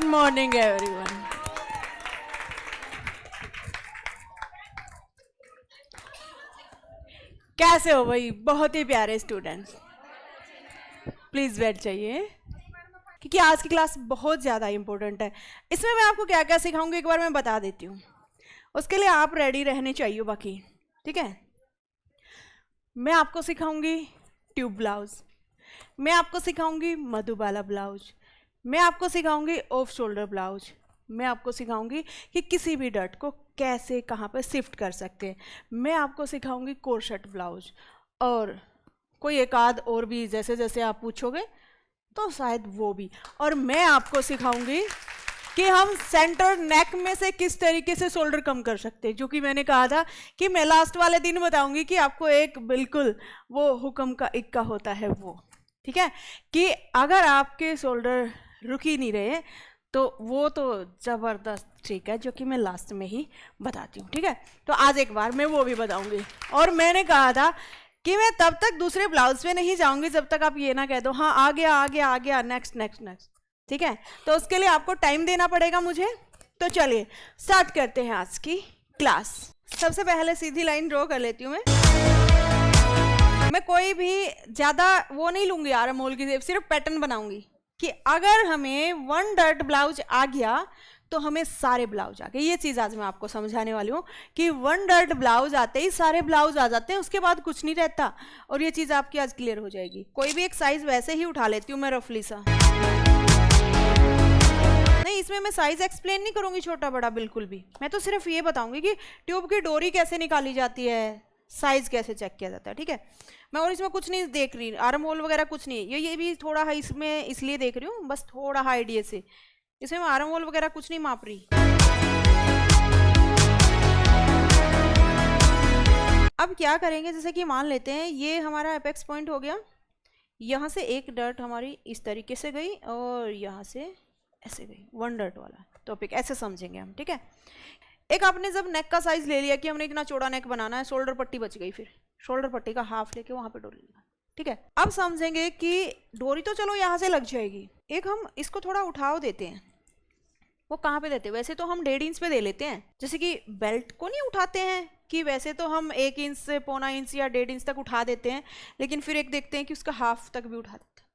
Good morning everyone. कैसे हो भाई? बहुत ही प्यारे स्टूडेंट्स, प्लीज बैठ जाइए क्योंकि आज की क्लास बहुत ज़्यादा इंपॉर्टेंट है। इसमें मैं आपको क्या क्या सिखाऊंगी एक बार मैं बता देती हूँ, उसके लिए आप रेडी रहने चाहिए बाकी, ठीक है। मैं आपको सिखाऊंगी ट्यूब ब्लाउज, मैं आपको सिखाऊंगी मधुबाला ब्लाउज, मैं आपको सिखाऊंगी ऑफ शोल्डर ब्लाउज, मैं आपको सिखाऊंगी कि किसी भी डर्ट को कैसे कहाँ पर शिफ्ट कर सकते हैं, मैं आपको सिखाऊंगी कोर्सेट ब्लाउज और कोई एक आध और भी जैसे जैसे आप पूछोगे तो शायद वो भी। और मैं आपको सिखाऊंगी कि हम सेंटर नेक में से किस तरीके से शोल्डर कम कर सकते हैं, जो कि मैंने कहा था कि मैं लास्ट वाले दिन बताऊंगी कि आपको एक बिल्कुल वो हुक्म का इक्का होता है वो, ठीक है, कि अगर आपके शोल्डर रुक ही नहीं रहे तो वो तो ज़बरदस्त ट्रिक है जो कि मैं लास्ट में ही बताती हूँ, ठीक है। तो आज एक बार मैं वो भी बताऊंगी। और मैंने कहा था कि मैं तब तक दूसरे ब्लाउज पे नहीं जाऊंगी जब तक आप ये ना कह दो हाँ आ गया आ गया आ गया, नेक्स्ट नेक्स्ट नेक्स्ट, ठीक है। तो उसके लिए आपको टाइम देना पड़ेगा मुझे। तो चलिए स्टार्ट करते हैं आज की क्लास। सबसे पहले सीधी लाइन ड्रॉ कर लेती हूँ मैं कोई भी ज़्यादा वो नहीं लूंगी आर्म होल की, सिर्फ पैटर्न बनाऊंगी कि अगर हमें वन डर्ट ब्लाउज आ गया तो हमें सारे ब्लाउज आ गए। ये चीज़ आज मैं आपको समझाने वाली हूँ कि वन डर्ट ब्लाउज आते ही सारे ब्लाउज आ जाते हैं, उसके बाद कुछ नहीं रहता। और ये चीज़ आपकी आज क्लियर हो जाएगी। कोई भी एक साइज वैसे ही उठा लेती हूँ मैं रफली सा, नहीं इसमें मैं साइज एक्सप्लेन नहीं करूँगी छोटा बड़ा बिल्कुल भी, मैं तो सिर्फ ये बताऊँगी कि ट्यूब की डोरी कैसे निकाली जाती है, साइज कैसे चेक किया जाता है, ठीक है। मैं और इसमें कुछ नहीं देख रही, आर्म होल वगैरह कुछ नहीं, ये भी थोड़ा है इसमें इसलिए देख रही हूँ, बस थोड़ा हा आइडिया से, इसमें मैं आर्म होल वगैरह कुछ नहीं माप रही। अब क्या करेंगे, जैसे कि मान लेते हैं ये हमारा एपेक्स पॉइंट हो गया, यहाँ से एक डर्ट हमारी इस तरीके से गई और यहाँ से ऐसे गई, वन डर्ट वाला टॉपिक ऐसे समझेंगे हम, ठीक है। एक आपने जब नेक का साइज ले लिया कि हमने इतना चौड़ा नेक बनाना है, शोल्डर पट्टी बच गई, फिर शोल्डर पट्टी का हाफ लेके वहां पे डोरी लगा, ठीक है। अब समझेंगे कि डोरी तो चलो यहाँ से लग जाएगी, एक हम इसको थोड़ा उठाव देते हैं। वो कहाँ पे देते हैं? वैसे तो हम 1.5 इंच पे दे लेते हैं, जैसे कि बेल्ट को नहीं उठाते हैं कि वैसे तो हम 1 इंच से पौना इंच या 1.5 इंच तक उठा देते हैं, लेकिन फिर एक देखते हैं कि उसका हाफ तक भी उठा देते हैं।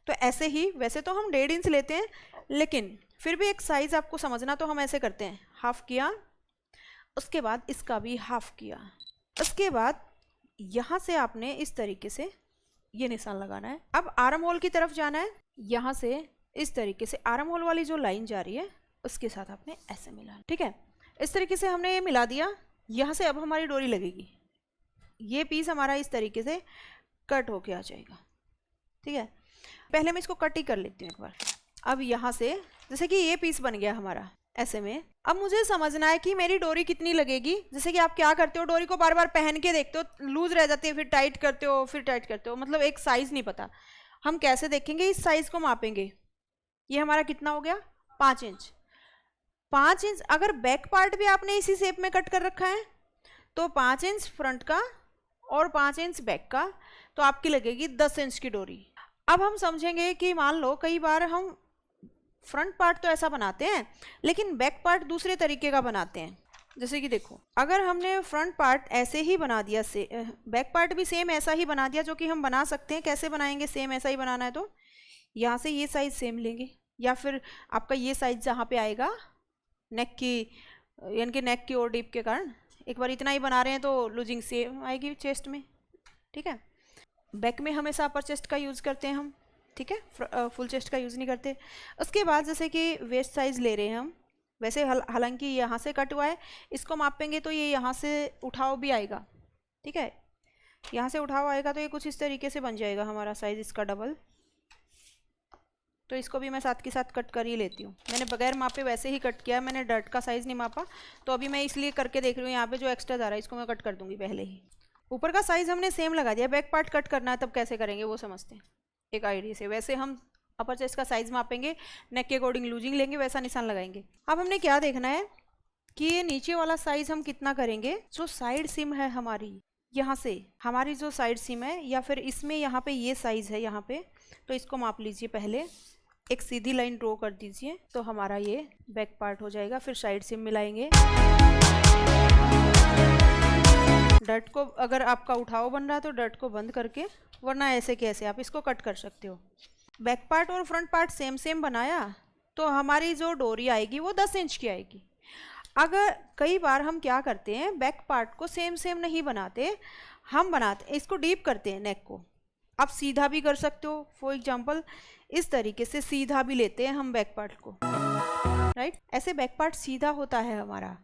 तो ऐसे ही वैसे तो हम 1.5 इंच लेते हैं, लेकिन फिर भी एक साइज आपको समझना, तो हम ऐसे करते हैं, हाफ किया, उसके बाद इसका भी हाफ किया, उसके बाद यहाँ से आपने इस तरीके से ये निशान लगाना है। अब आर्म होल की तरफ जाना है, यहाँ से इस तरीके से आर्म होल वाली जो लाइन जा रही है उसके साथ आपने ऐसे मिलाना, ठीक है। इस तरीके से हमने ये मिला दिया। यहाँ से अब हमारी डोरी लगेगी, ये पीस हमारा इस तरीके से कट होके आ जाएगा, ठीक है। पहले मैं इसको कट ही कर लेती हूँ एक बार। अब यहाँ से जैसे कि ये पीस बन गया हमारा ऐसे में, अब मुझे समझना है कि मेरी डोरी कितनी लगेगी। जैसे कि आप क्या करते हो, डोरी को बार बार पहन के देखते हो, लूज रह जाती है, फिर टाइट करते हो, फिर टाइट करते हो, मतलब एक साइज नहीं पता। हम कैसे देखेंगे, इस साइज को मापेंगे। ये हमारा कितना हो गया, 5 इंच। 5 इंच अगर बैक पार्ट भी आपने इसी शेप में कट कर रखा है तो 5 इंच फ्रंट का और 5 इंच बैक का, तो आपकी लगेगी 10 इंच की डोरी। अब हम समझेंगे कि मान लो कई बार हम फ्रंट पार्ट तो ऐसा बनाते हैं लेकिन बैक पार्ट दूसरे तरीके का बनाते हैं। जैसे कि देखो, अगर हमने फ्रंट पार्ट ऐसे ही बना दिया, से बैक पार्ट भी सेम ऐसा ही बना दिया, जो कि हम बना सकते हैं। कैसे बनाएंगे, सेम ऐसा ही बनाना है तो यहाँ से ये साइज सेम लेंगे, या फिर आपका ये साइज जहाँ पे आएगा नेक की, यानी कि नेक की और डीप के कारण एक बार इतना ही बना रहे हैं तो लूजिंग सेम आएगी चेस्ट में, ठीक है। बैक में हमेशा अपर चेस्ट का यूज़ करते हैं हम, ठीक है, फुल चेस्ट का यूज़ नहीं करते। उसके बाद जैसे कि वेस्ट साइज़ ले रहे हैं हम, वैसे हालांकि यहाँ से कट हुआ है, इसको मापेंगे तो ये यहाँ से उठाव भी आएगा, ठीक है। यहाँ से उठाव आएगा तो ये कुछ इस तरीके से बन जाएगा हमारा साइज़ इसका डबल। तो इसको भी मैं साथ के साथ कट कर ही लेती हूँ। मैंने बगैर मापे वैसे ही कट किया, मैंने डर्ट का साइज़ नहीं मापा, तो अभी मैं इसलिए करके देख रही हूँ। यहाँ पे जो एक्स्ट्रा जा रहा है इसको मैं कट कर दूँगी पहले ही। ऊपर का साइज़ हमने सेम लगा दिया, बैक पार्ट कट करना है तब कैसे करेंगे वो समझते हैं एक आइडिया से। वैसे हम अपर चेस्ट का साइज़ मापेंगे, नेक के अकॉर्डिंग लूजिंग लेंगे, वैसा निशान लगाएंगे। अब हमने क्या देखना है कि ये नीचे वाला साइज़ हम कितना करेंगे, जो साइड सिम है हमारी, यहाँ से हमारी जो साइड सिम है, या फिर इसमें यहाँ पे ये साइज़ है यहाँ पे, तो इसको माप लीजिए पहले। एक सीधी लाइन ड्रॉ कर दीजिए तो हमारा ये बैक पार्ट हो जाएगा। फिर साइड से मिलाएंगे। डट को अगर आपका उठाव बन रहा है तो डट को बंद करके, वरना ऐसे कैसे आप इसको कट कर सकते हो। बैक पार्ट और फ्रंट पार्ट सेम सेम बनाया तो हमारी जो डोरी आएगी वो 10 इंच की आएगी। अगर कई बार हम क्या करते हैं, बैक पार्ट को सेम सेम नहीं बनाते, हम बनाते इसको डीप करते हैं नेक को। आप सीधा भी कर सकते हो, फॉर एग्जांपल इस तरीके से सीधा भी लेते हैं हम बैक पार्ट को, राइट। ऐसे बैक पार्ट सीधा होता है हमारा।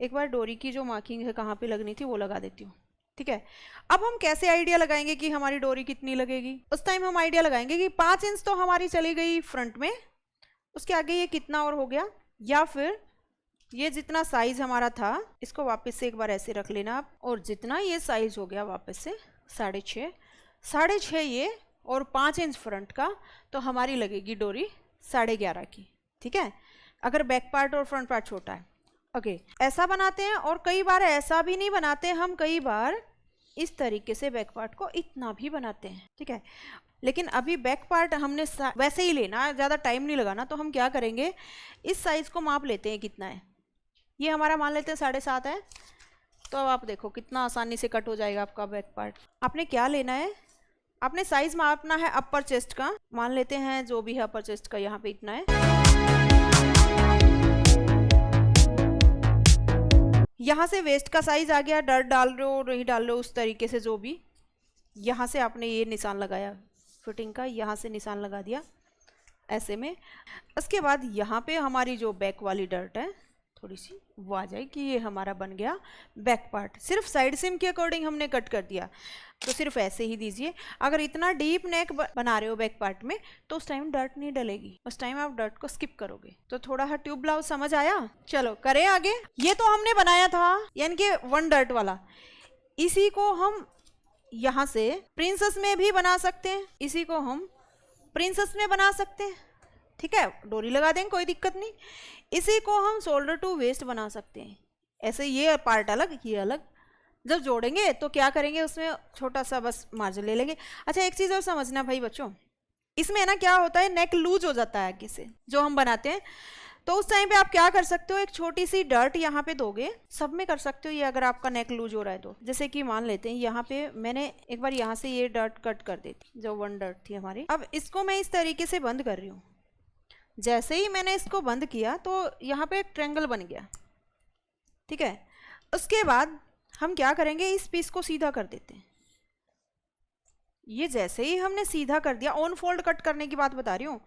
एक बार डोरी की जो मार्किंग है कहाँ पे लगनी थी वो लगा देती हूँ, ठीक है। अब हम कैसे आइडिया लगाएंगे कि हमारी डोरी कितनी लगेगी। उस टाइम हम आइडिया लगाएंगे कि 5 इंच तो हमारी चली गई फ्रंट में, उसके आगे ये कितना और हो गया, या फिर ये जितना साइज हमारा था इसको वापस से एक बार ऐसे रख लेना आप, और जितना ये साइज हो गया वापस से 6.5 ये और 5 इंच फ्रंट का, तो हमारी लगेगी डोरी 11.5 की, ठीक है, अगर बैक पार्ट और फ्रंट पार्ट छोटा है। ओके, ऐसा बनाते हैं। और कई बार ऐसा भी नहीं बनाते हम, कई बार इस तरीके से बैक पार्ट को इतना भी बनाते हैं, ठीक है। लेकिन अभी बैक पार्ट हमने वैसे ही लेना, ज़्यादा टाइम नहीं लगाना। तो हम क्या करेंगे, इस साइज़ को माप लेते हैं कितना है। ये हमारा मान लेते हैं 7.5 है। तो अब आप देखो कितना आसानी से कट हो जाएगा आपका बैक पार्ट। आपने क्या लेना है, आपने साइज़ मापना है अपर चेस्ट का। मान लेते हैं जो भी है अपर चेस्ट का यहाँ पे इतना है। यहाँ से वेस्ट का साइज आ गया, डर डाल रहे हो नहीं डाल रहे हो उस तरीके से, जो भी यहाँ से आपने ये निशान लगाया फिटिंग का, यहाँ से निशान लगा दिया ऐसे में। उसके बाद यहाँ पे हमारी जो बैक वाली डर्ट है थोड़ी सी वो आ जाएगी, ये हमारा बन गया बैक पार्ट। सिर्फ साइड सीम के अकॉर्डिंग हमने कट कर दिया, तो सिर्फ ऐसे ही दीजिए। अगर इतना डीप नेक बना रहे हो बैक पार्ट में तो उस टाइम डर्ट नहीं डलेगी, उस टाइम आप डर्ट को स्किप करोगे। तो थोड़ा सा ट्यूब ब्लाउज समझ आया। चलो करें आगे। ये तो हमने बनाया था यानी कि 1 डर्ट वाला, इसी को हम यहाँ से प्रिंसेस में भी बना सकते हैं, इसी को हम प्रिंसेस में बना सकते हैं, ठीक है, डोरी लगा देंगे कोई दिक्कत नहीं। इसी को हम शोल्डर टू वेस्ट बना सकते हैं, ऐसे ये पार्ट अलग ये अलग। जब जोड़ेंगे तो क्या करेंगे, उसमें छोटा सा बस मार्जिन ले लेंगे। अच्छा एक चीज़ और समझना भाई बच्चों, इसमें ना क्या होता है, नेक लूज हो जाता है आगे से जो हम बनाते हैं। तो उस टाइम पे आप क्या कर सकते हो, एक छोटी सी डर्ट यहाँ पे दोगे, सब में कर सकते हो ये, अगर आपका नेक लूज हो रहा है तो। जैसे कि मान लेते हैं यहाँ पे मैंने एक बार यहाँ से ये डर्ट कट कर देती, जो 1 डर्ट थी हमारी। अब इसको मैं इस तरीके से बंद कर रही हूँ। जैसे ही मैंने इसको बंद किया तो यहाँ पे एक ट्रायंगल बन गया, ठीक है। उसके बाद हम क्या करेंगे, इस पीस को सीधा कर देते हैं। ये जैसे ही हमने सीधा कर दिया, ऑन फोल्ड कट करने की बात बता रही हूँ,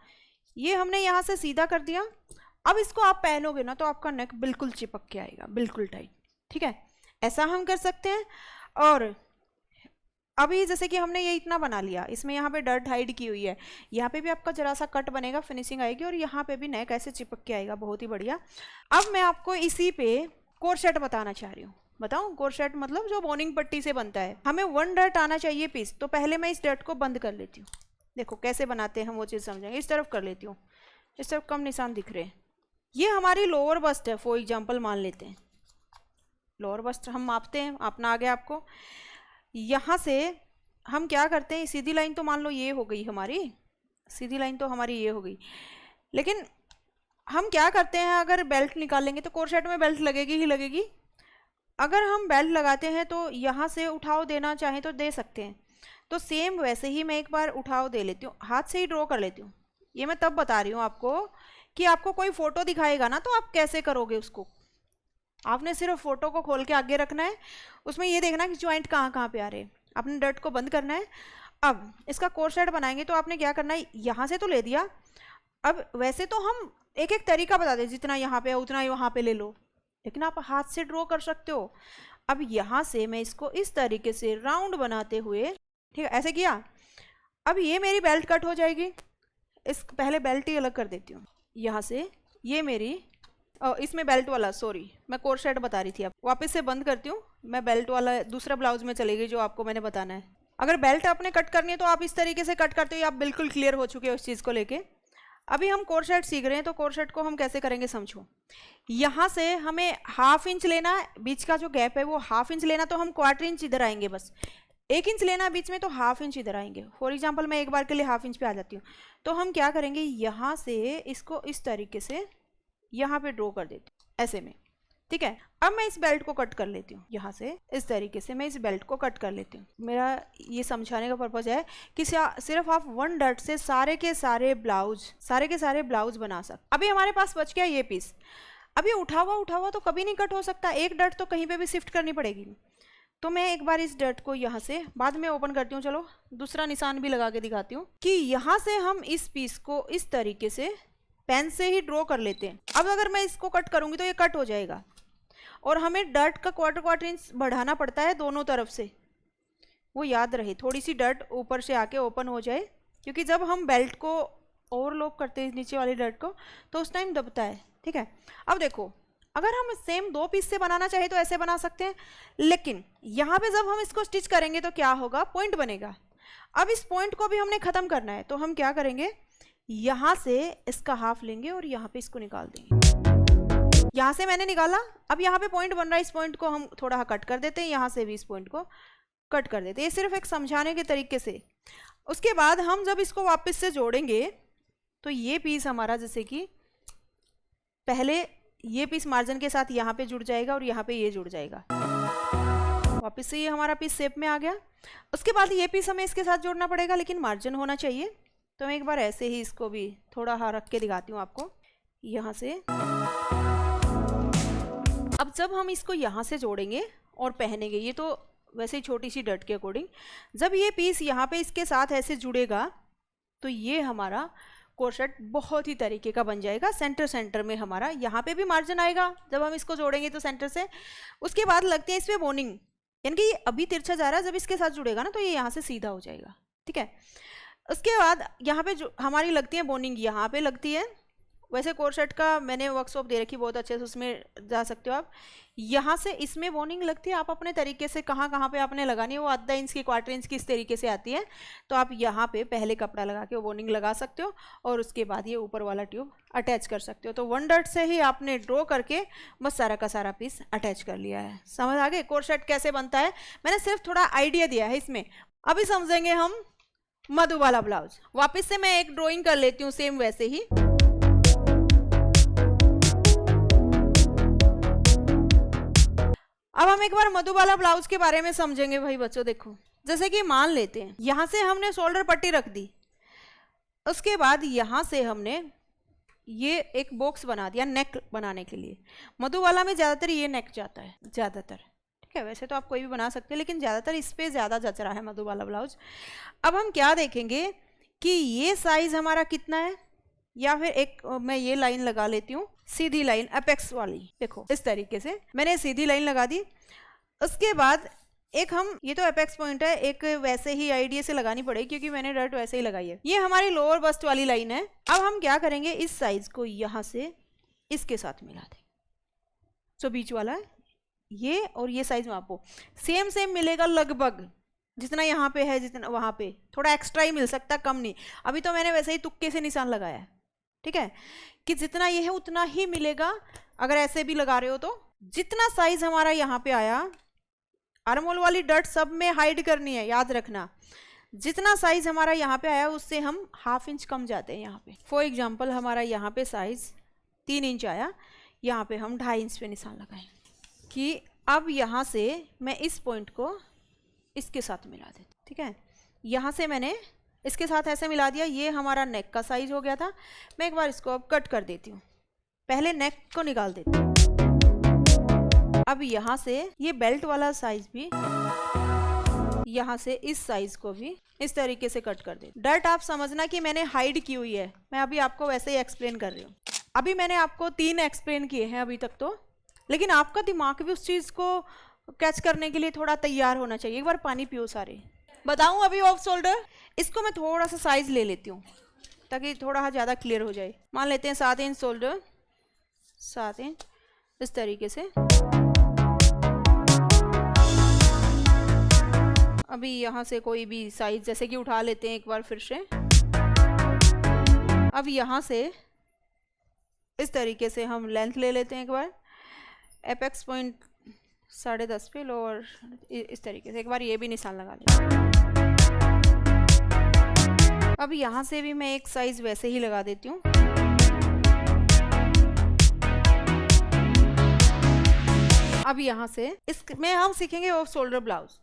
ये हमने यहाँ से सीधा कर दिया। अब इसको आप पहनोगे ना तो आपका नेक बिल्कुल चिपक के आएगा, बिल्कुल टाइट, ठीक है। ऐसा हम कर सकते हैं। और अभी जैसे कि हमने ये इतना बना लिया, इसमें यहाँ पे डर्ट हाइड की हुई है, यहाँ पे भी आपका जरा सा कट बनेगा, फिनिशिंग आएगी, और यहाँ पे भी नेक ऐसे चिपक के आएगा, बहुत ही बढ़िया। अब मैं आपको इसी पे कोरसेट बताना चाह रही हूँ। बताऊँ, कोरसेट मतलब जो बोनिंग पट्टी से बनता है। हमें 1 डर्ट आना चाहिए पीस, तो पहले मैं इस डर्ट को बंद कर लेती हूँ। देखो कैसे बनाते हैं हम, वो चीज़ समझेंगे। इस तरफ कर लेती हूँ, इस तरफ कम निशान दिख रहे हैं। ये हमारी लोअर बस्ट है, फॉर एग्जाम्पल मान लेते हैं लोअर बस्ट हम मापते हैं, मापना आ गया आपको। यहाँ से हम क्या करते हैं, सीधी लाइन तो मान लो ये हो गई हमारी, सीधी लाइन तो हमारी ये हो गई। लेकिन हम क्या करते हैं, अगर बेल्ट निकालेंगे तो कोरसेट में बेल्ट लगेगी ही लगेगी। अगर हम बेल्ट लगाते हैं तो यहाँ से उठाव देना चाहें तो दे सकते हैं। तो सेम वैसे ही मैं एक बार उठाव दे लेती हूँ, हाथ से ही ड्रॉ कर लेती हूँ। ये मैं तब बता रही हूँ आपको कि आपको कोई फोटो दिखाएगा ना तो आप कैसे करोगे उसको। आपने सिर्फ फोटो को खोल के आगे रखना है, उसमें ये देखना कि ज्वाइंट कहाँ कहाँ पे आ रहे हैं। आपने डर्ट को बंद करना है। अब इसका कोरसेट बनाएंगे तो आपने क्या करना है, यहाँ से तो ले दिया। अब वैसे तो हम एक एक तरीका बता दें, जितना यहाँ पे है उतना ही वहाँ पे ले लो, लेकिन आप हाथ से ड्रॉ कर सकते हो। अब यहाँ से मैं इसको इस तरीके से राउंड बनाते हुए, ठीक है, ऐसे किया। अब ये मेरी बेल्ट कट हो जाएगी। इस पहले बेल्ट ही अलग कर देती हूँ यहाँ से। ये मेरी इसमें बेल्ट वाला, सॉरी मैं कोरसेट बता रही थी, अब वापस से बंद करती हूँ। मैं बेल्ट वाला दूसरा ब्लाउज में चली गई जो आपको मैंने बताना है। अगर बेल्ट आपने कट करनी है तो आप इस तरीके से कट करते हो, आप बिल्कुल क्लियर हो चुके हो उस चीज़ को लेके। अभी हम कोरसेट सीख रहे हैं, तो कोरसेट को हम कैसे करेंगे समझो। यहाँ से हमें 1/2 इंच लेना है, बीच का जो गैप है वो 1/2 इंच लेना, तो हम 1/4 इंच इधर आएंगे बस। 1 इंच लेना है बीच में, तो ½ इंच इधर आएंगे। फॉर एग्जांपल मैं एक बार के लिए ½ इंच पे आ जाती हूँ, तो हम क्या करेंगे, यहाँ से इसको इस तरीके से यहाँ पे ड्रॉ कर देती हूँ ऐसे में, ठीक है। अब मैं इस बेल्ट को कट कर लेती हूँ, यहाँ से इस तरीके से मैं इस बेल्ट को कट कर लेती हूँ। मेरा ये समझाने का पर्पज है कि सिर्फ आप 1 डॉट से सारे के सारे ब्लाउज बना सकते। अभी हमारे पास बच गया ये पीस। अब ये उठा हुआ तो कभी नहीं कट हो सकता, एक डॉट तो कहीं पे भी शिफ्ट करनी पड़ेगी। तो मैं एक बार इस डॉट को यहाँ से बाद में ओपन करती हूँ। चलो दूसरा निशान भी लगा के दिखाती हूँ कि यहाँ से हम इस पीस को इस तरीके से पेन से ही ड्रॉ कर लेते हैं। अब अगर मैं इसको कट करूँगी तो ये कट हो जाएगा, और हमें डॉट का क्वार्टर इंच बढ़ाना पड़ता है दोनों तरफ से, वो याद रहे। थोड़ी सी डॉट ऊपर से आके ओपन हो जाए, क्योंकि जब हम बेल्ट को ओवरलॉक करते हैं नीचे वाली डॉट को, तो उस टाइम दबता है, ठीक है। अब देखो, अगर हम सेम 2 पीस से बनाना चाहे तो ऐसे बना सकते हैं, लेकिन यहाँ पे जब हम इसको स्टिच करेंगे तो क्या होगा, पॉइंट बनेगा। अब इस पॉइंट को भी हमने ख़त्म करना है, तो हम क्या करेंगे, यहाँ से इसका हाफ लेंगे और यहाँ पे इसको निकाल देंगे। यहाँ से मैंने निकाला, अब यहाँ पे पॉइंट बन रहा है, इस पॉइंट को हम थोड़ा कट कर देते हैं, यहाँ से भी इस पॉइंट को कट कर देते हैं। ये सिर्फ एक समझाने के तरीके से। उसके बाद हम जब इसको वापस से जोड़ेंगे तो ये पीस हमारा, जैसे कि पहले ये पीस मार्जिन के साथ यहाँ पे जुड़ जाएगा और यहाँ पे ये जुड़ जाएगा, वापस से ये हमारा पीस शेप में आ गया। उसके बाद ये पीस हमें इसके साथ जोड़ना पड़ेगा, लेकिन मार्जिन होना चाहिए। तो मैं एक बार ऐसे ही इसको भी थोड़ा रख के दिखाती हूँ आपको यहाँ से। अब जब हम इसको यहाँ से जोड़ेंगे और पहनेंगे, ये तो वैसे ही छोटी सी डट के अकॉर्डिंग, जब ये पीस यहाँ पे इसके साथ ऐसे जुड़ेगा तो ये हमारा कोर्सेट बहुत ही तरीके का बन जाएगा। सेंटर में हमारा यहाँ पे भी मार्जिन आएगा जब हम इसको जोड़ेंगे तो सेंटर से। उसके बाद लगती है इस पर बोनिंग, यानी कि ये अभी तिरछा जा रहा है, जब इसके साथ जुड़ेगा ना तो ये यहाँ से सीधा हो जाएगा, ठीक है। उसके बाद यहाँ पे जो हमारी लगती है बोनिंग, यहाँ पे लगती है। वैसे कोर्सेट का मैंने वर्कशॉप दे रखी बहुत अच्छे से, उसमें जा सकते हो आप। यहाँ से इसमें बोनिंग लगती है, आप अपने तरीके से कहाँ पे आपने लगानी है, वो आधा इंच की, क्वार्टर इंच की इस तरीके से आती है। तो आप यहाँ पे पहले कपड़ा लगा के वो बोनिंग लगा सकते हो और उसके बाद ये ऊपर वाला ट्यूब अटैच कर सकते हो। तो 1 डॉट से ही आपने ड्रॉ करके बस सारा का सारा पीस अटैच कर लिया है। समझ आ गए कोर्सेट कैसे बनता है? मैंने सिर्फ थोड़ा आइडिया दिया है इसमें। अभी समझेंगे हम मधुबाला ब्लाउज। वापस से मैं एक ड्रॉइंग कर लेती हूँ सेम वैसे ही। अब हम एक बार मधुबाला ब्लाउज के बारे में समझेंगे भाई बच्चों। देखो, जैसे कि मान लेते हैं यहाँ से हमने शोल्डर पट्टी रख दी, उसके बाद यहाँ से हमने ये एक बॉक्स बना दिया नेक बनाने के लिए। मधुबाला में ज़्यादातर ये नेक जाता है, ज़्यादातर, ठीक है। वैसे तो आप कोई भी बना सकते हैं, लेकिन ज़्यादातर इस पे ज़्यादा जच रहा है मधुबाला ब्लाउज। अब हम क्या देखेंगे कि ये साइज़ हमारा कितना है, या फिर एक मैं ये लाइन लगा लेती हूँ, सीधी लाइन अपेक्स वाली। देखो इस तरीके से मैंने सीधी लाइन लगा दी। उसके बाद एक हम, ये तो अपेक्स पॉइंट है, एक वैसे ही आइडिया से लगानी पड़ेगी क्योंकि मैंने डॉट वैसे ही लगाई है। ये हमारी लोअर बस्ट वाली लाइन है। अब हम क्या करेंगे, इस साइज को यहाँ से इसके साथ मिला दें, जो बीच वाला है ये, और ये साइज में आपको सेम मिलेगा लगभग, जितना यहाँ पे है जितना वहाँ पे, थोड़ा एक्स्ट्रा ही मिल सकता, कम नहीं। अभी तो मैंने वैसे ही तुक्के से निशान लगाया है, ठीक है, कि जितना ये है उतना ही मिलेगा। अगर ऐसे भी लगा रहे हो तो जितना साइज हमारा यहाँ पे आया, आर्महोल वाली डट सब में हाइड करनी है, याद रखना। जितना साइज हमारा यहाँ पे आया उससे हम ½ इंच कम जाते हैं यहाँ पे। फॉर एग्जांपल हमारा यहाँ पे साइज 3 इंच आया, यहाँ पे हम 2.5 इंच पे निशान लगाएं कि अब यहाँ से मैं इस पॉइंट को इसके साथ मिला देती, ठीक है। यहाँ से मैंने इसके साथ ऐसे मिला दिया, ये हमारा नेक का साइज हो गया था। मैं एक बार इसको अब कट कर देती हूँ, पहले नेक को निकाल देती हूँ। अब यहाँ से ये बेल्ट वाला साइज भी, यहाँ से इस साइज को भी इस तरीके से कट कर दे। डट आप समझना कि मैंने हाइड की हुई है, मैं अभी आपको वैसे ही एक्सप्लेन कर रही हूँ। अभी मैंने आपको 3 एक्सप्लेन किए हैं अभी तक तो, लेकिन आपका दिमाग भी उस चीज़ को कैच करने के लिए थोड़ा तैयार होना चाहिए। एक बार पानी पियो सारे। बताऊँ अभी ऑफ शोल्डर, इसको मैं थोड़ा सा साइज ले लेती हूँ ताकि थोड़ा ज़्यादा क्लियर हो जाए। मान लेते हैं 7 इंच शोल्डर, 7 इंच इस तरीके से। अभी यहाँ से कोई भी साइज जैसे कि उठा लेते हैं एक बार फिर से। अब यहाँ से इस तरीके से हम लेंथ ले लेते हैं एक बार, एपेक्स पॉइंट 10.5 पे लोअर, इस तरीके से। एक बार ये भी निशान लगा लेते हैं। अब यहाँ से भी मैं एक साइज वैसे ही लगा देती हूँ। अब यहाँ से इसमें हम सीखेंगे ऑफ शोल्डर ब्लाउज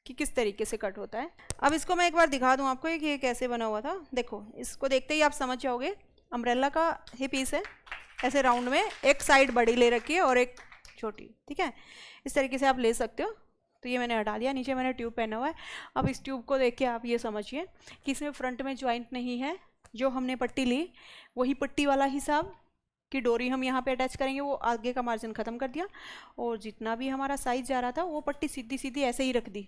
कि किस तरीके से कट होता है। अब इसको मैं एक बार दिखा दूँ आपको कि ये कैसे बना हुआ था। देखो, इसको देखते ही आप समझ जाओगे। अम्ब्रेला का ही पीस है, ऐसे राउंड में एक साइड बड़ी ले रखी है और एक छोटी, ठीक है। इस तरीके से आप ले सकते हो। तो ये मैंने हटा दिया, नीचे मैंने ट्यूब पहना हुआ है। अब इस ट्यूब को देख के आप ये समझिए कि इसमें फ्रंट में ज्वाइंट नहीं है। जो हमने पट्टी ली वही पट्टी वाला हिसाब कि डोरी हम यहाँ पे अटैच करेंगे, वो आगे का मार्जिन ख़त्म कर दिया और जितना भी हमारा साइज जा रहा था वो पट्टी सीधी सीधी ऐसे ही रख दी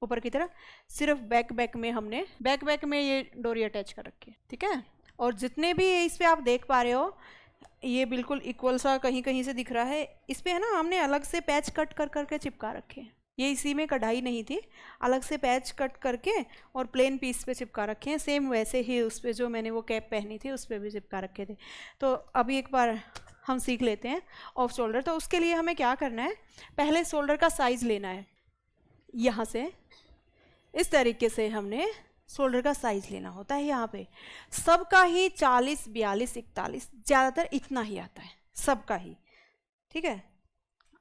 ऊपर की तरफ। सिर्फ बैक में हमने बैक में ये डोरी अटैच कर रखी है, ठीक है। और जितने भी इस पर आप देख पा रहे हो ये बिल्कुल इक्वल सा कहीं कहीं से दिख रहा है। इस पर है ना, हमने अलग से पैच कट कर करके चिपका रखे हैं। ये इसी में कढ़ाई नहीं थी, अलग से पैच कट करके और प्लेन पीस पे चिपका रखे हैं। सेम वैसे ही उस पर जो मैंने वो कैप पहनी थी उस पर भी चिपका रखे थे। तो अभी एक बार हम सीख लेते हैं ऑफ शोल्डर। तो उसके लिए हमें क्या करना है, पहले शोल्डर का साइज़ लेना है। यहाँ से इस तरीके से हमने शोल्डर का साइज़ लेना होता है। यहाँ पे सबका ही 40, 42, 41 ज़्यादातर इतना ही आता है सबका ही, ठीक है।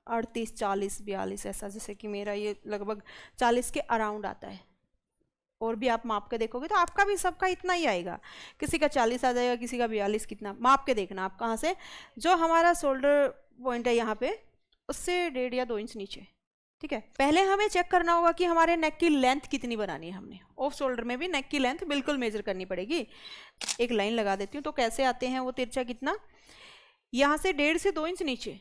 38, 40, 42 ऐसा, जैसे कि मेरा ये लगभग 40 के अराउंड आता है। और भी आप माप के देखोगे तो आपका भी सबका इतना ही आएगा। किसी का 40 आ जाएगा, किसी का 42, कितना माप के देखना आप कहाँ से। जो हमारा शोल्डर पॉइंट है यहाँ पे उससे 1.5 या 2 इंच नीचे, ठीक है। पहले हमें चेक करना होगा कि हमारे नेक की लेंथ कितनी बनानी है। हमने ऑफ शोल्डर में भी नेक की लेंथ बिल्कुल मेजर करनी पड़ेगी। एक लाइन लगा देती हूँ। तो कैसे आते हैं वो तिरछा कितना, यहाँ से 1.5 से 2 इंच नीचे,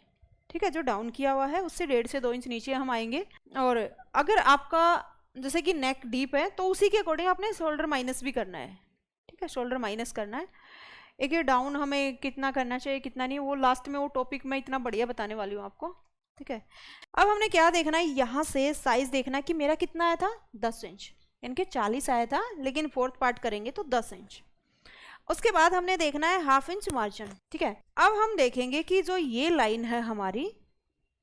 ठीक है। जो डाउन किया हुआ है उससे 1.5 से 2 इंच नीचे हम आएंगे। और अगर आपका जैसे कि नेक डीप है तो उसी के अकॉर्डिंग आपने शोल्डर माइनस भी करना है, ठीक है। शोल्डर माइनस करना है। एक ये डाउन हमें कितना करना चाहिए कितना नहीं, वो लास्ट में वो टॉपिक मैं इतना बढ़िया बताने वाली हूँ आपको, ठीक है। अब हमने क्या देखना है, यहाँ से साइज देखना है कि मेरा कितना आया था 10 इंच, इनके 40 आया था, लेकिन 4th पार्ट करेंगे तो 10 इंच। उसके बाद हमने देखना है 1/2 इंच मार्जिन, ठीक है। अब हम देखेंगे कि जो ये लाइन है हमारी,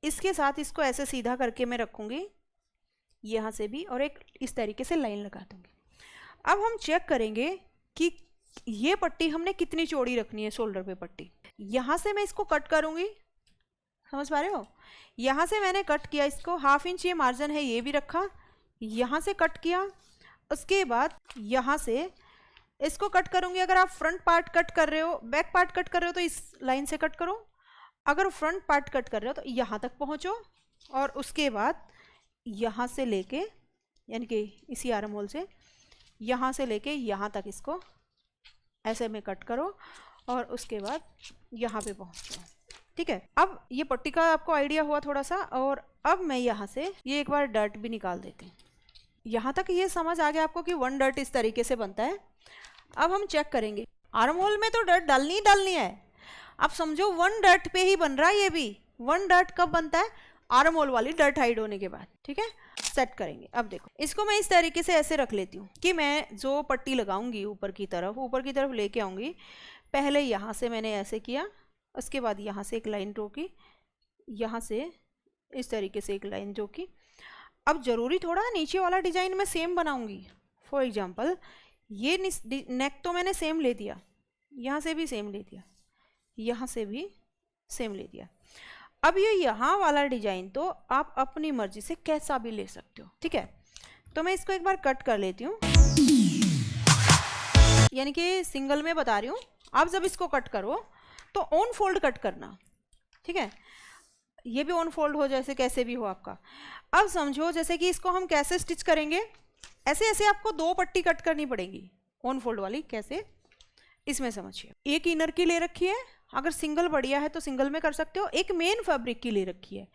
इसके साथ इसको ऐसे सीधा करके मैं रखूँगी यहाँ से भी, और एक इस तरीके से लाइन लगा दूँगी। अब हम चेक करेंगे कि ये पट्टी हमने कितनी चौड़ी रखनी है शोल्डर पे पट्टी। यहाँ से मैं इसको कट करूँगी, समझ पा रहे हो। यहाँ से मैंने कट किया इसको 1/2 इंच, ये मार्जिन है ये भी रखा, यहाँ से कट किया। उसके बाद यहाँ से इसको कट करूँगी। अगर आप फ्रंट पार्ट कट कर रहे हो, बैक पार्ट कट कर रहे हो तो इस लाइन से कट करो। अगर फ्रंट पार्ट कट कर रहे हो तो यहाँ तक पहुँचो और उसके बाद यहाँ से लेके, यानी कि इसी आर्म होल से यहाँ से लेके यहाँ तक इसको ऐसे में कट करो और उसके बाद यहाँ पे पहुँचो, ठीक है। अब ये पट्टी का आपको आइडिया हुआ थोड़ा सा। और अब मैं यहाँ से ये एक बार डर्ट भी निकाल देते हैं। यहाँ तक ये समझ आ गया आपको कि 1 डर्ट इस तरीके से बनता है। अब हम चेक करेंगे, आर्म होल में तो डर्ट डालनी ही डालनी है। आप समझो 1 डर्ट पे ही बन रहा है। ये भी 1 डर्ट कब बनता है, आर्म होल वाली डर्ट हाइड होने के बाद, ठीक है। सेट करेंगे। अब देखो, इसको मैं इस तरीके से ऐसे रख लेती हूँ कि मैं जो पट्टी लगाऊंगी ऊपर की तरफ लेके आऊँगी। पहले यहाँ से मैंने ऐसे किया, उसके बाद यहाँ से एक लाइन ड्रॉ की, यहाँ से इस तरीके से एक लाइन ड्रॉ की। अब ज़रूरी थोड़ा नीचे वाला डिज़ाइन मैं सेम बनाऊंगी। फॉर एग्जांपल ये नेक तो मैंने सेम ले दिया, यहाँ से भी सेम ले दिया, यहाँ से भी सेम ले दिया। अब ये यहाँ वाला डिज़ाइन तो आप अपनी मर्जी से कैसा भी ले सकते हो, ठीक है। तो मैं इसको एक बार कट कर लेती हूँ, यानी कि सिंगल में बता रही हूँ। आप जब इसको कट करो तो ऑन फोल्ड कट करना, ठीक है। ये भी ऑन फोल्ड हो, जैसे कैसे भी हो आपका। अब समझो जैसे कि इसको हम कैसे स्टिच करेंगे, ऐसे ऐसे आपको 2 पट्टी कट करनी पड़ेगी ऑन फोल्ड वाली। कैसे, इसमें समझिए। एक इनर की ले रखी है, अगर सिंगल बढ़िया है तो सिंगल में कर सकते हो। एक मेन फैब्रिक की ले रखी है।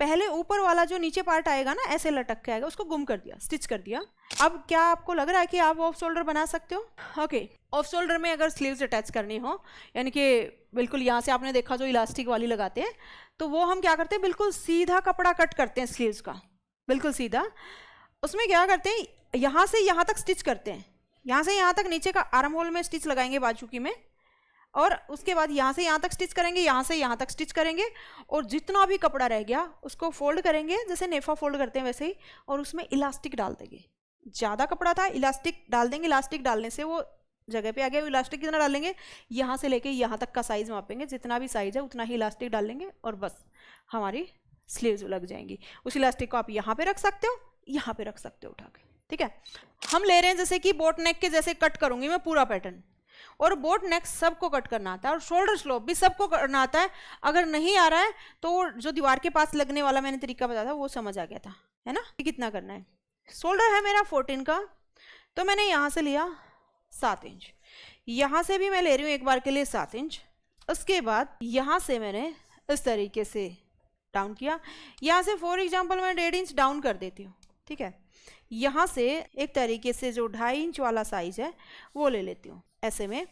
पहले ऊपर वाला जो नीचे पार्ट आएगा ना, ऐसे लटक के आएगा, उसको गुम कर दिया, स्टिच कर दिया। अब क्या आपको लग रहा है कि आप ऑफ शोल्डर बना सकते हो? ओके। ऑफ शोल्डर में अगर स्लीव्स अटैच करनी हो, यानी कि बिल्कुल यहाँ से आपने देखा जो इलास्टिक वाली लगाते हैं, तो वो हम क्या करते हैं, बिल्कुल सीधा कपड़ा कट करते हैं स्लीव्स का, बिल्कुल सीधा। उसमें क्या करते हैं, यहाँ से यहाँ तक स्टिच करते हैं, यहाँ से यहाँ तक नीचे का आर्म होल में स्टिच लगाएंगे बाजू की में। और उसके बाद यहाँ से यहाँ तक स्टिच करेंगे, यहाँ से यहाँ तक स्टिच करेंगे, और जितना भी कपड़ा रह गया उसको फोल्ड करेंगे जैसे नेफा फोल्ड करते हैं वैसे ही, और उसमें इलास्टिक डाल देंगे। ज़्यादा कपड़ा था, इलास्टिक डाल देंगे, इलास्टिक डालने से वो जगह पे आ गया। इलास्टिक कितना डालेंगे, यहाँ से लेके यहाँ तक का साइज़ मापेंगे, जितना भी साइज़ है उतना ही इलास्टिक डाल लेंगे और बस हमारी स्लीव्स लग जाएंगी। उस इलास्टिक को आप यहाँ पे रख सकते हो, यहाँ पे रख सकते हो उठा के, ठीक है। हम ले रहे हैं जैसे कि बोट नेक के जैसे कट करूँगी मैं पूरा पैटर्न, और बोट नेक सबको कट करना आता है और शोल्डर स्लोप भी सबको करना आता है। अगर नहीं आ रहा है तो वो जो दीवार के पास लगने वाला मैंने तरीका बताया था वो समझ आ गया था, है ना। कितना करना है, शोल्डर है मेरा 14 का, तो मैंने यहाँ से लिया 7 इंच, यहाँ से भी मैं ले रही हूँ एक बार के लिए 7 इंच। उसके बाद यहाँ से मैंने इस तरीके से डाउन किया, यहाँ से फॉर एग्जाम्पल मैं 1.5 इंच डाउन कर देती हूँ, ठीक है। यहाँ से एक तरीके से जो 2.5 इंच वाला साइज है वो ले लेती हूँ ऐसे में।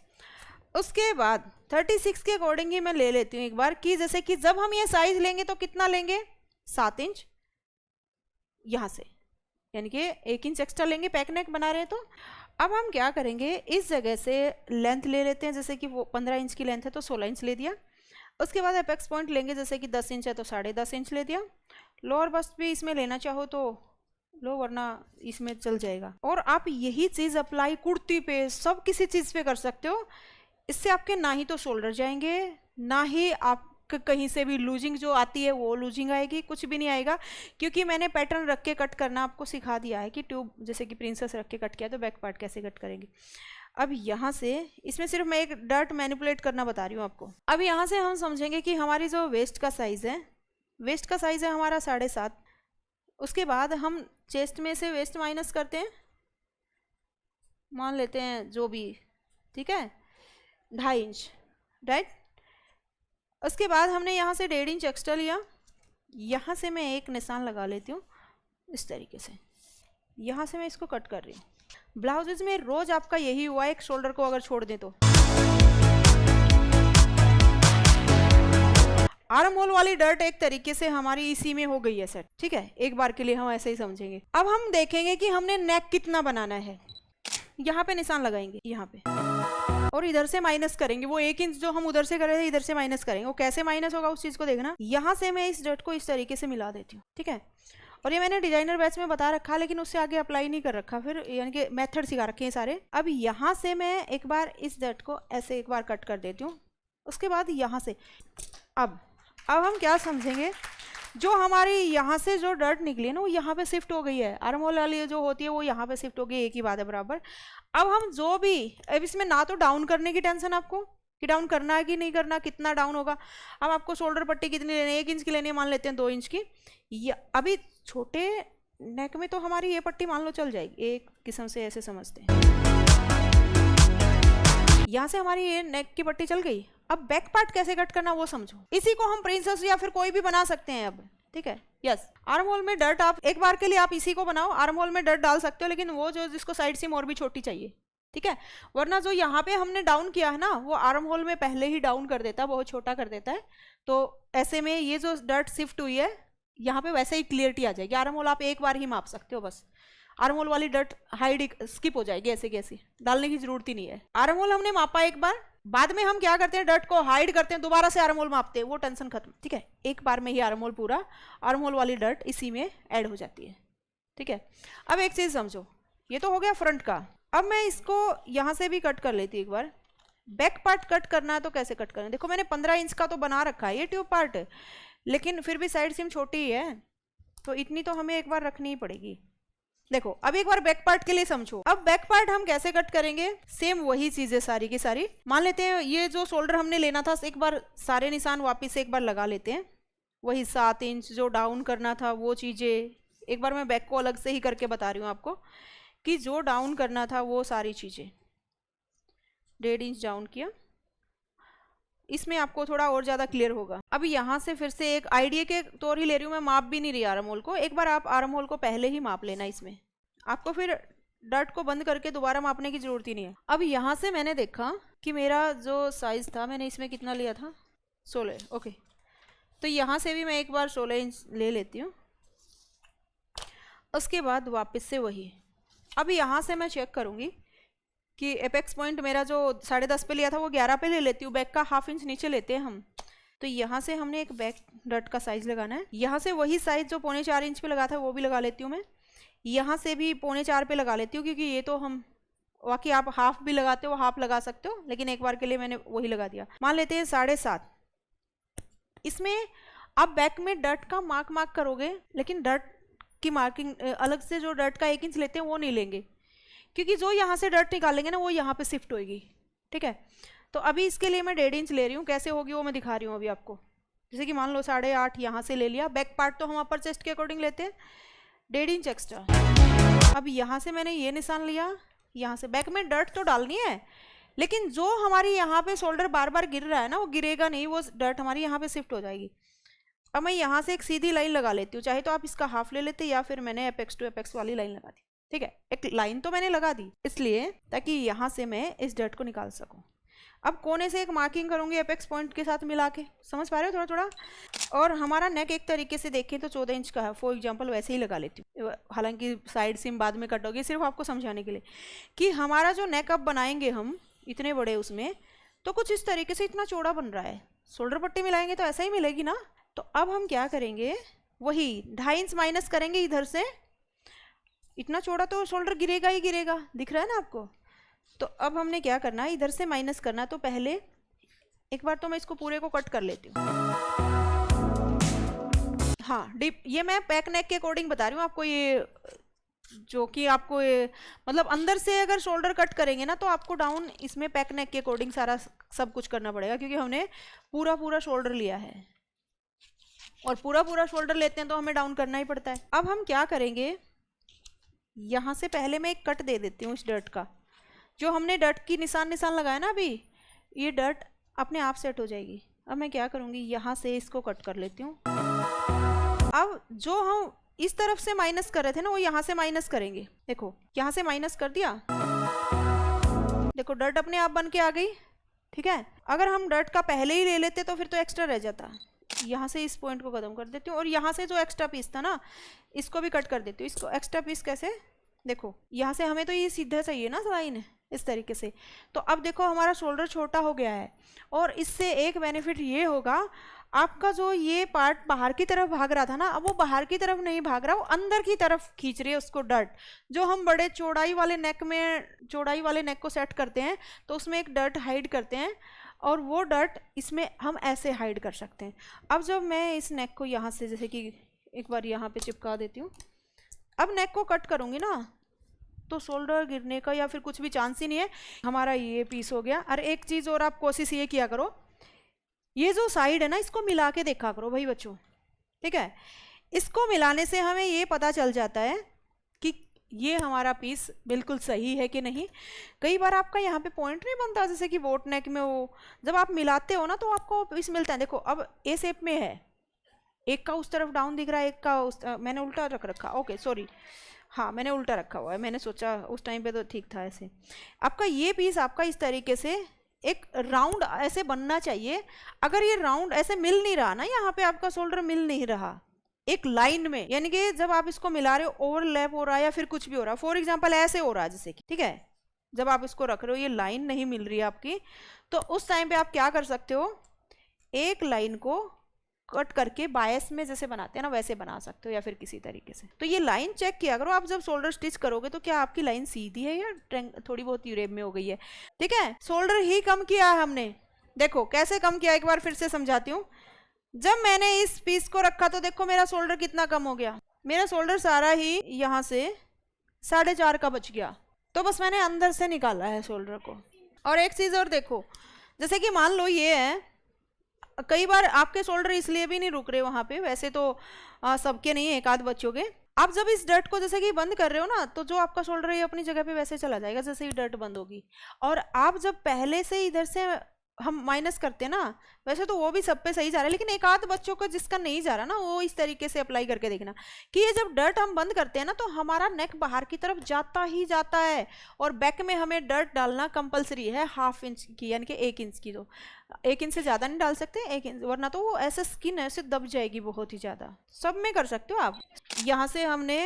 उसके बाद 36 के अकॉर्डिंग ही मैं ले लेती हूँ एक बार, कि जैसे कि जब हम ये साइज लेंगे तो कितना लेंगे, 7 इंच यहाँ से, यानी कि 1 इंच एक्स्ट्रा लेंगे, पैक नेक बना रहे हैं। तो अब हम क्या करेंगे, इस जगह से लेंथ ले लेते हैं, जैसे कि वो 15 इंच की लेंथ है तो 16 इंच ले दिया। उसके बाद एपेक्स पॉइंट लेंगे, जैसे कि 10 इंच है तो 10.5 इंच ले दिया। लोअर बस्ट भी इसमें लेना चाहो तो लो, वरना इसमें चल जाएगा। और आप यही चीज़ अप्लाई कुर्ती पे, सब किसी चीज़ पे कर सकते हो। इससे आपके ना ही तो शोल्डर जाएंगे, ना ही आप कहीं से भी लूजिंग जो आती है वो लूजिंग आएगी, कुछ भी नहीं आएगा, क्योंकि मैंने पैटर्न रख के कट करना आपको सिखा दिया है कि ट्यूब जैसे कि प्रिंसेस रख के कट किया तो बैक पार्ट कैसे कट करेंगे। अब यहाँ से इसमें सिर्फ मैं एक डर्ट मैनिपुलेट करना बता रही हूँ आपको। अब यहाँ से हम समझेंगे कि हमारी जो वेस्ट का साइज़ है, वेस्ट का साइज़ है हमारा 7.5। उसके बाद हम चेस्ट में से वेस्ट माइनस करते हैं, मान लेते हैं जो भी, ठीक है, 2.5 इंच, राइट। उसके बाद हमने यहाँ से 1.5 इंच एक्स्ट्रा लिया, यहाँ से मैं एक निशान लगा लेती हूँ इस तरीके से, यहाँ से मैं इसको कट कर रही हूँ। ब्लाउजेज में रोज आपका यही हुआ है, एक शोल्डर को अगर छोड़ दें तो। आर्म होल वाली डर्ट एक तरीके से हमारी इसी में हो गई है सेट, ठीक है। एक बार के लिए हम ऐसे ही समझेंगे। अब हम देखेंगे कि हमने नेक कितना बनाना है, यहाँ पे निशान लगाएंगे यहाँ पे, और इधर से माइनस करेंगे। वो 1 इंच जो हम उधर से कर रहे थे इधर से माइनस करेंगे। वो कैसे माइनस होगा उस चीज को देखना। यहाँ से मैं इस डर्ट को इस तरीके से मिला देती हूँ, ठीक है। और ये मैंने डिजाइनर बैच में बता रखा, लेकिन उससे आगे अप्लाई नहीं कर रखा, फिर यानी कि मेथड सिखा रखे हैं सारे। अब यहाँ से मैं एक बार इस डर्ट को ऐसे एक बार कट कर देती हूँ। उसके बाद यहाँ से अब हम क्या समझेंगे, जो हमारी यहाँ से जो डर्ट निकली है ना वो यहाँ पे शिफ्ट हो गई है। आर्म होल वाली जो होती है वो यहाँ पे शिफ्ट हो गई, एक ही बात है बराबर। अब हम जो भी, अब इसमें ना तो डाउन करने की टेंशन आपको कि डाउन करना है कि नहीं करना, कितना डाउन होगा। अब आपको शोल्डर पट्टी कितनी लेनी है, 1 इंच की लेनी है, मान लेते हैं 2 इंच की। अभी छोटे नेक में तो हमारी ये पट्टी मान लो चल जाएगी, एक किस्म से ऐसे समझते हैं। यहाँ से हमारी ये नेक की पट्टी चल गई। अब बैक पार्ट कैसे कट करना वो समझो। इसी को हम प्रिंसेस या फिर कोई भी बना सकते हैं अब, ठीक है। यस, आर्म होल में डर्ट आप एक बार के लिए आप इसी को बनाओ, आर्म होल में डर्ट डाल सकते हो, लेकिन वो जो जिसको साइड सीम और भी छोटी चाहिए, ठीक है। वरना जो यहाँ पे हमने डाउन किया है ना वो आर्म होल में पहले ही डाउन कर देता है, बहुत छोटा कर देता है। तो ऐसे में ये जो डर्ट शिफ्ट हुई है यहाँ पे वैसे ही क्लियरिटी आ जाएगी। आर्म होल आप एक बार ही माप सकते हो, बस आर्म होल वाली डर्ट हाइड स्किप हो जाएगी, ऐसे कैसी डालने की जरूरत ही नहीं है। आर्म होल हमने मापा एक बार, बाद में हम क्या करते हैं डर्ट को हाइड करते हैं, दोबारा से आर्म होल मापते हैं, वो टेंशन खत्म, ठीक है। एक बार में ही आर्म होल पूरा, आर्म होल वाली डर्ट इसी में ऐड हो जाती है, ठीक है। अब एक चीज समझो, ये तो हो गया फ्रंट का। अब मैं इसको यहाँ से भी कट कर लेती एक बार। बैक पार्ट कट करना है तो कैसे कट करना है, देखो मैंने 15 इंच का तो बना रखा है ये ट्यूब पार्ट, लेकिन फिर भी साइड सीम छोटी ही है तो इतनी तो हमें एक बार रखनी ही पड़ेगी। देखो अब एक बार बैक पार्ट के लिए समझो। अब बैक पार्ट हम कैसे कट करेंगे, सेम वही चीजें सारी की सारी। मान लेते हैं ये जो शोल्डर हमने लेना था, एक बार सारे निशान वापस से एक बार लगा लेते हैं। वही 7 इंच जो डाउन करना था वो चीजें, एक बार मैं बैक को अलग से ही करके बता रही हूँ आपको कि जो डाउन करना था वो सारी चीजें 1.5 इंच डाउन किया। इसमें आपको थोड़ा और ज़्यादा क्लियर होगा। अब यहाँ से फिर से एक आइडिया के तौर ही ले रही हूँ मैं, माप भी नहीं रही आर्म होल को। एक बार आप आर्म होल को पहले ही माप लेना, इसमें आपको फिर डर्ट को बंद करके दोबारा मापने की जरूरत ही नहीं है। अब यहाँ से मैंने देखा कि मेरा जो साइज था मैंने इसमें कितना लिया था, 16, ओके। तो यहाँ से भी मैं एक बार 16 इंच ले लेती हूँ। उसके बाद वापस से वही, अब यहाँ से मैं चेक करूँगी कि एपेक्स पॉइंट मेरा जो 10.5 पे लिया था वो 11 पे ले लेती हूँ, बैक का ½ इंच नीचे लेते हैं हम। तो यहाँ से हमने एक बैक डट का साइज लगाना है, यहाँ से वही साइज जो 3.25 इंच पे लगा था वो भी लगा लेती हूँ मैं, यहाँ से भी 3.25 पे लगा लेती हूँ, क्योंकि ये तो हम बाकी आप हाफ भी लगाते हो, हाफ लगा सकते हो, लेकिन एक बार के लिए मैंने वही लगा दिया। मान लेते हैं 7.5। इसमें आप बैक में डट का मार्क करोगे, लेकिन डट की मार्किंग अलग से जो डट का 1 इंच लेते हैं वो नहीं लेंगे, क्योंकि जो यहाँ से डट निकालेंगे ना वो यहाँ पे शिफ्ट होगी, ठीक है। तो अभी इसके लिए मैं 1.5 इंच ले रही हूँ, कैसे होगी वो मैं दिखा रही हूँ अभी आपको। जैसे कि मान लो 8.5 यहाँ से ले लिया, बैक पार्ट तो हम अपर चेस्ट के अकॉर्डिंग लेते हैं, 1.5 इंच एक्स्ट्रा। अब यहाँ से मैंने ये निशान लिया, यहाँ से बैक में डट तो डालनी है, लेकिन जो हमारी यहाँ पे शोल्डर बार बार गिर रहा है ना वो गिरेगा नहीं, वो डट हमारी यहाँ पे शिफ्ट हो जाएगी। अब मैं यहाँ से एक सीधी लाइन लगा लेती हूँ, चाहे तो आप इसका हाफ ले लेते या फिर मैंने एपेक्स टू एपेक्स वाली लाइन लगा दी, ठीक है। एक लाइन तो मैंने लगा दी इसलिए ताकि यहाँ से मैं इस डट को निकाल सकूँ। अब कोने से एक मार्किंग करूँगी एपेक्स पॉइंट के साथ मिला के, समझ पा रहे हो थोड़ा थोड़ा। और हमारा नेक एक तरीके से देखें तो 14 इंच का है, फॉर एग्जांपल वैसे ही लगा लेती हूँ, हालांकि साइड सीम बाद में कट होगी, सिर्फ आपको समझाने के लिए कि हमारा जो नेक अब बनाएंगे हम इतने बड़े उसमें, तो कुछ इस तरीके से इतना चौड़ा बन रहा है, शोल्डर पट्टी मिलाएंगे तो ऐसा ही मिलेगी ना। तो अब हम क्या करेंगे, वही 2.5 इंच माइनस करेंगे इधर से, इतना चौड़ा तो शोल्डर गिरेगा ही गिरेगा, दिख रहा है ना आपको। तो अब हमने क्या करना है, इधर से माइनस करना है। तो पहले एक बार तो मैं इसको पूरे को कट कर लेती हूँ, हाँ डीप, ये मैं बैक नेक के अकॉर्डिंग बता रही हूँ आपको, ये जो कि आपको ये मतलब अंदर से अगर शोल्डर कट करेंगे ना तो आपको डाउन इसमें बैक नेक के अकॉर्डिंग सारा सब कुछ करना पड़ेगा, क्योंकि हमने पूरा शोल्डर लिया है और पूरा शोल्डर लेते हैं तो हमें डाउन करना ही पड़ता है। अब हम क्या करेंगे, यहाँ से पहले मैं एक कट दे देती हूँ इस डट का, जो हमने डट की निशान लगाया ना अभी, ये डट अपने आप सेट हो जाएगी। अब मैं क्या करूँगी, यहाँ से इसको कट कर लेती हूँ। अब जो हम इस तरफ से माइनस कर रहे थे ना वो यहाँ से माइनस करेंगे, देखो यहाँ से माइनस कर दिया, देखो डट अपने आप बन के आ गई, ठीक है। अगर हम डट का पहले ही ले लेते तो फिर तो एक्स्ट्रा रह जाता, यहाँ से इस पॉइंट को खत्म कर देती हूँ और यहाँ से जो एक्स्ट्रा पीस था ना इसको भी कट कर देती हूँ। इसको एक्स्ट्रा पीस कैसे, देखो यहाँ से हमें तो ये सीधा चाहिए ना लाइन इस तरीके से। तो अब देखो हमारा शोल्डर छोटा हो गया है और इससे एक बेनिफिट ये होगा, आपका जो ये पार्ट बाहर की तरफ भाग रहा था ना, अब वो बाहर की तरफ नहीं भाग रहा, वो अंदर की तरफ खींच रही है उसको डट। जो हम बड़े चौड़ाई वाले नेक को सेट करते हैं तो उसमें एक डट हाइड करते हैं और वो डट इसमें हम ऐसे हाइड कर सकते हैं। अब जब मैं इस नेक को यहाँ से जैसे कि एक बार यहाँ पे चिपका देती हूँ, अब नेक को कट करूँगी ना तो शोल्डर गिरने का या फिर कुछ भी चांस ही नहीं है। हमारा ये पीस हो गया। और एक चीज़ और आप कोशिश ये किया करो, ये जो साइड है ना इसको मिला के देखा करो भाई बच्चों, ठीक है। इसको मिलाने से हमें ये पता चल जाता है कि ये हमारा पीस बिल्कुल सही है कि नहीं। कई बार आपका यहाँ पे पॉइंट नहीं बनता, जैसे कि बोट नेक में वो जब आप मिलाते हो ना तो आपको पीस मिलता है। देखो अब ए शेप में है, एक का उस तरफ डाउन दिख रहा है, एक का उस मैंने उल्टा रख रखा, ओके सॉरी, हाँ मैंने उल्टा रखा हुआ है, मैंने सोचा उस टाइम पे तो ठीक था ऐसे। आपका ये पीस आपका इस तरीके से एक राउंड ऐसे बनना चाहिए। अगर ये राउंड ऐसे मिल नहीं रहा ना, यहाँ पे आपका शोल्डर मिल नहीं रहा एक लाइन में, यानी कि जब आप इसको मिला रहे हो ओवरलैप हो रहा है या फिर कुछ भी हो रहा है, फॉर एग्जांपल ऐसे हो रहा है जैसे कि, ठीक है, जब आप इसको रख रहे हो ये लाइन नहीं मिल रही है आपकी, तो उस टाइम पे आप क्या कर सकते हो, एक लाइन को कट करके बायस में जैसे बनाते हैं ना वैसे बना सकते हो या फिर किसी तरीके से। तो ये लाइन चेक किया करो आप जब शोल्डर स्टिच करोगे, तो क्या आपकी लाइन सीधी है या थोड़ी बहुत यूरेब में हो गई है, ठीक है। शोल्डर ही कम किया है हमने, देखो कैसे कम किया, एक बार फिर से समझाती हूँ। जब मैंने इस पीस को रखा तो देखो मेरा शोल्डर कितना कम हो गया, मेरा शोल्डर सारा ही यहाँ से 4.5 का बच गया। तो बस मैंने अंदर से निकाला है शोल्डर को। और एक चीज़ और देखो, जैसे कि मान लो ये है, कई बार आपके शोल्डर इसलिए भी नहीं रुक रहे वहाँ पे, वैसे तो सबके नहीं, एक आध बच्चों के। आप जब इस डट को जैसे कि बंद कर रहे हो ना, तो जो आपका शोल्डर है अपनी जगह पे वैसे चला जाएगा जैसे ही डट बंद होगी। और आप जब पहले से इधर से हम माइनस करते हैं ना, वैसे तो वो भी सब पे सही जा रहा है, लेकिन एक आध बच्चों को जिसका नहीं जा रहा ना, वो इस तरीके से अप्लाई करके देखना कि ये जब डट हम बंद करते हैं ना तो हमारा नेक बाहर की तरफ जाता ही जाता है। और बैक में हमें डट डालना कंपलसरी है 1/2 इंच की, यानी कि 1 इंच की। तो 1 इंच से ज़्यादा नहीं डाल सकते, 1 इंच, वरना तो वो ऐसे स्किन ऐसे दब जाएगी बहुत ही ज़्यादा। सब में कर सकते हो आप। यहाँ से हमने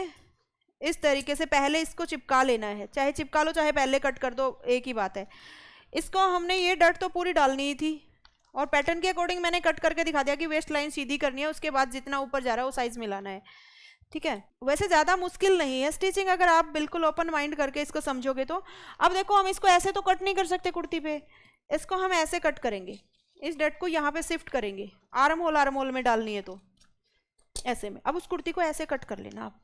इस तरीके से पहले इसको चिपका लेना है, चाहे चिपका लो चाहे पहले कट कर दो, एक ही बात है। इसको हमने ये डट तो पूरी डालनी ही थी और पैटर्न के अकॉर्डिंग मैंने कट करके दिखा दिया कि वेस्ट लाइन सीधी करनी है, उसके बाद जितना ऊपर जा रहा है वो साइज मिलाना है, ठीक है। वैसे ज़्यादा मुश्किल नहीं है स्टिचिंग, अगर आप बिल्कुल ओपन माइंड करके इसको समझोगे तो। अब देखो हम इसको ऐसे तो कट नहीं कर सकते कुर्ती पे, इसको हम ऐसे कट करेंगे, इस डट को यहाँ पे शिफ्ट करेंगे, आर्म होल में डालनी है तो ऐसे में। अब उस कुर्ती को ऐसे कट कर लेना, आप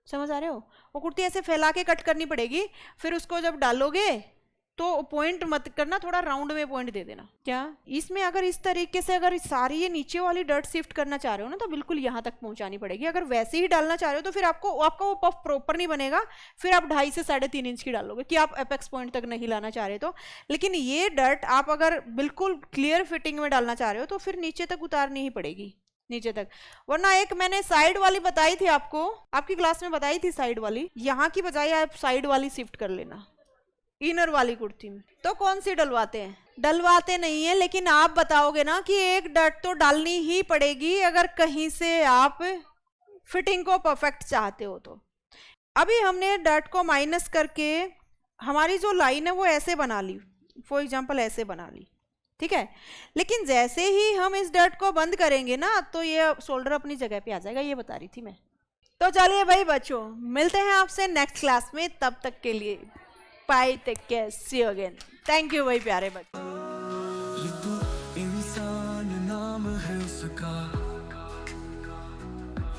समझ आ रहे हो, वो कुर्ती ऐसे फैला के कट करनी पड़ेगी, फिर उसको जब डालोगे तो पॉइंट मत करना, थोड़ा राउंड में पॉइंट दे देना। क्या इसमें अगर इस तरीके से अगर सारी ये नीचे वाली डट शिफ्ट करना चाह रहे हो ना तो बिल्कुल यहाँ तक पहुंचानी पड़ेगी। अगर वैसे ही डालना चाह रहे हो तो फिर आपका वो पफ प्रॉपर नहीं बनेगा, फिर आप 2.5 से 3.5 इंच की डालोगे कि आप एपेक्स पॉइंट तक नहीं लाना चाह रहे तो। लेकिन ये डट आप अगर बिल्कुल क्लियर फिटिंग में डालना चाह रहे हो तो फिर नीचे तक उतारनी ही पड़ेगी, नीचे तक। वरना एक मैंने साइड वाली बताई थी आपको, आपकी क्लास में बताई थी साइड वाली, यहाँ की बजाय आप साइड वाली शिफ्ट कर लेना इनर वाली कुर्ती में। तो कौन सी डलवाते हैं? डलवाते नहीं है, लेकिन आप बताओगे ना कि एक डट तो डालनी ही पड़ेगी अगर कहीं से आप फिटिंग को परफेक्ट चाहते हो तो। अभी हमने डट को माइनस करके हमारी जो लाइन है वो ऐसे बना ली, फॉर एग्जांपल ऐसे बना ली, ठीक है। लेकिन जैसे ही हम इस डट को बंद करेंगे ना तो ये शोल्डर अपनी जगह पे आ जाएगा, ये बता रही थी मैं। तो चलिए भाई बच्चों, मिलते हैं आपसे नेक्स्ट क्लास में, तब तक के लिए bye, take care, see you again. Thank you भाई प्यारे बच्चों।